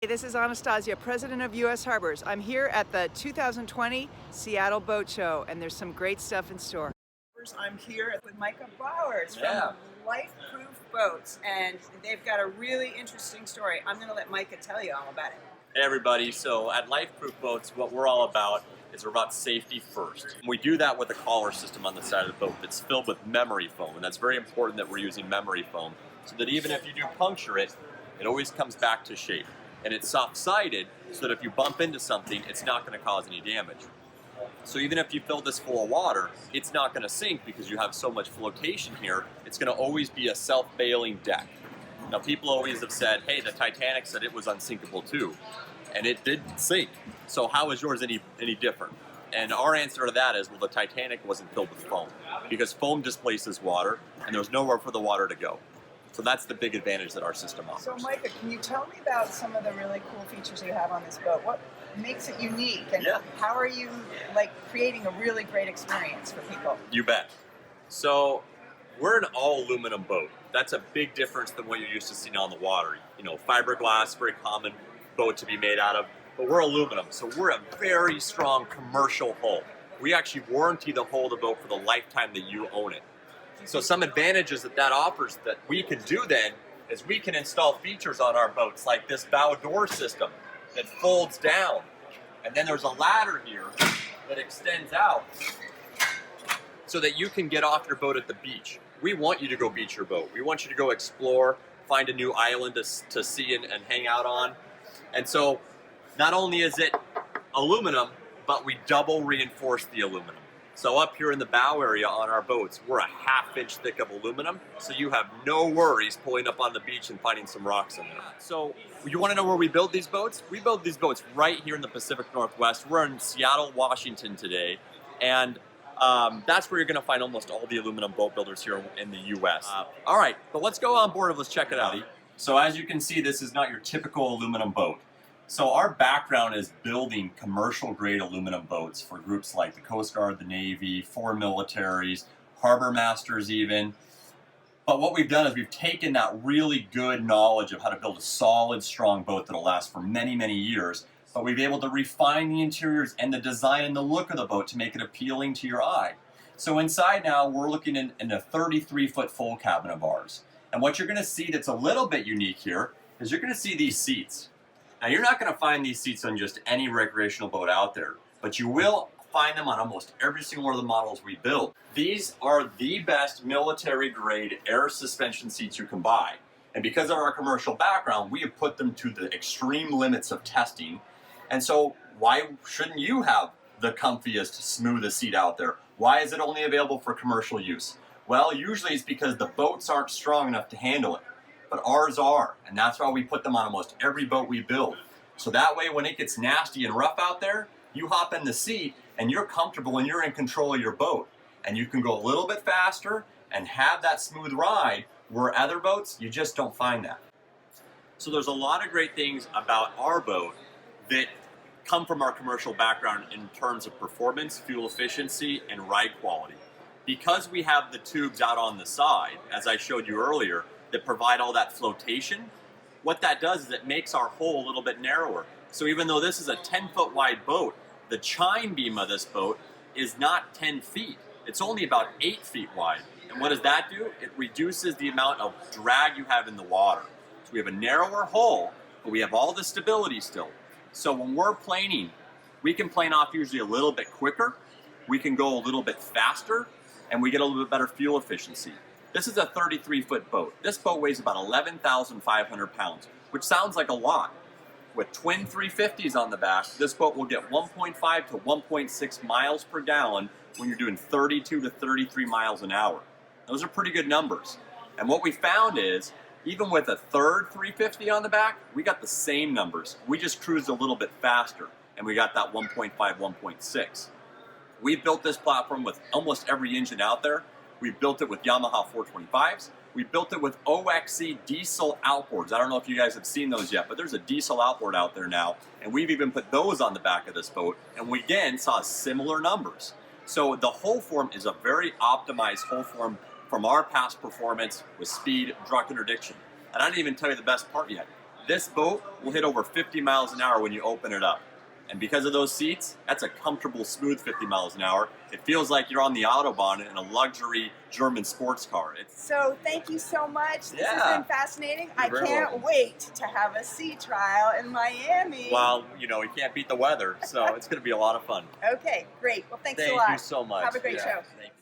Hey, this is Anastasia, president of U.S. Harbors. I'm here at the 2020 Seattle Boat Show, and there's some great stuff in store. I'm here with Micah Bowers from Lifeproof Boats, and they've got a really interesting story. I'm going to let Micah tell you all about it. Hey everybody, so at Lifeproof Boats, what we're all about is we're about safety first. We do that with a collar system on the side of the boat that's filled with memory foam, and that's very important that we're using memory foam so that even if you do puncture it, it always comes back to shape. And it's soft-sided so that if you bump into something, it's not going to cause any damage. So even if you fill this full of water, it's not going to sink because you have so much flotation here. It's going to always be a self-bailing deck. Now people always have said, hey, the Titanic said it was unsinkable too, and it didn't sink. So how is yours any different? And our answer to that is, well, the Titanic wasn't filled with foam because foam displaces water and there's nowhere for the water to go. So that's the big advantage that our system offers. So Micah, can you tell me about some of the really cool features you have on this boat? What makes it unique, and how are you creating a really great experience for people? You bet. So we're an all aluminum boat. That's a big difference than what you're used to seeing on the water. You know, fiberglass, very common boat to be made out of, but we're aluminum. So we're a very strong commercial hull. We actually warranty the hull of the boat for the lifetime that you own it. So some advantages that offers that we can do then is we can install features on our boats like this bow door system that folds down. And then there's a ladder here that extends out so that you can get off your boat at the beach. We want you to go beach your boat. We want you to go explore, find a new island to see and hang out on. And so not only is it aluminum, but we double reinforce the aluminum. So up here in the bow area on our boats, we're a ½ inch thick of aluminum, so you have no worries pulling up on the beach and finding some rocks in there. So you want to know where we build these boats? We build these boats right here in the Pacific Northwest. We're in Seattle, Washington today, and that's where you're going to find almost all the aluminum boat builders here in the U.S. All right, but let's go on board and let's check it out. So as you can see, this is not your typical aluminum boat. So our background is building commercial-grade aluminum boats for groups like the Coast Guard, the Navy, foreign militaries, harbor masters even. But what we've done is we've taken that really good knowledge of how to build a solid, strong boat that'll last for many, many years, but we've been able to refine the interiors and the design and the look of the boat to make it appealing to your eye. So inside now, we're looking in a 33-foot full cabin of ours. And what you're going to see that's a little bit unique here is you're going to see these seats. Now you're not going to find these seats on just any recreational boat out there, but you will find them on almost every single one of the models we build. These are the best military-grade air suspension seats you can buy. And because of our commercial background, we have put them to the extreme limits of testing. And so why shouldn't you have the comfiest, smoothest seat out there? Why is it only available for commercial use? Well, usually it's because the boats aren't strong enough to handle it. But ours are, and that's why we put them on almost every boat we build. So that way when it gets nasty and rough out there, you hop in the seat and you're comfortable and you're in control of your boat. And you can go a little bit faster and have that smooth ride, where other boats, you just don't find that. So there's a lot of great things about our boat that come from our commercial background in terms of performance, fuel efficiency, and ride quality. Because we have the tubes out on the side, as I showed you earlier, that provide all that flotation, what that does is it makes our hull a little bit narrower. So even though this is a 10-foot wide boat, the chine beam of this boat is not 10 feet. It's only about 8 feet wide. And what does that do? It reduces the amount of drag you have in the water. So we have a narrower hull, but we have all the stability still. So when we're planing, we can plane off usually a little bit quicker, we can go a little bit faster, and we get a little bit better fuel efficiency. This is a 33-foot boat. This boat weighs about 11,500 pounds, which sounds like a lot. With twin 350s on the back, this boat will get 1.5 to 1.6 miles per gallon when you're doing 32 to 33 miles an hour. Those are pretty good numbers. And what we found is, even with a third 350 on the back, we got the same numbers. We just cruised a little bit faster, and we got that 1.5, 1.6. We built this platform with almost every engine out there. We built it with Yamaha 425s. We built it with OXC diesel outboards. I don't know if you guys have seen those yet, but there's a diesel outboard out there now, and we've even put those on the back of this boat, and we again saw similar numbers. So the hull form is a very optimized hull form from our past performance with speed, drag interdiction. And I didn't even tell you the best part yet. This boat will hit over 50 miles an hour when you open it up. And because of those seats, that's a comfortable, smooth 50 miles an hour. It feels like you're on the Autobahn in a luxury German sports car. So thank you so much. This Yeah. has been fascinating. I You're very can't welcome. wait to have a sea trial in Miami. Well, you know, we can't beat the weather, so it's going to be a lot of fun. Okay, great. Well, thanks a Thank lot. you so much. Have a great show. Thanks.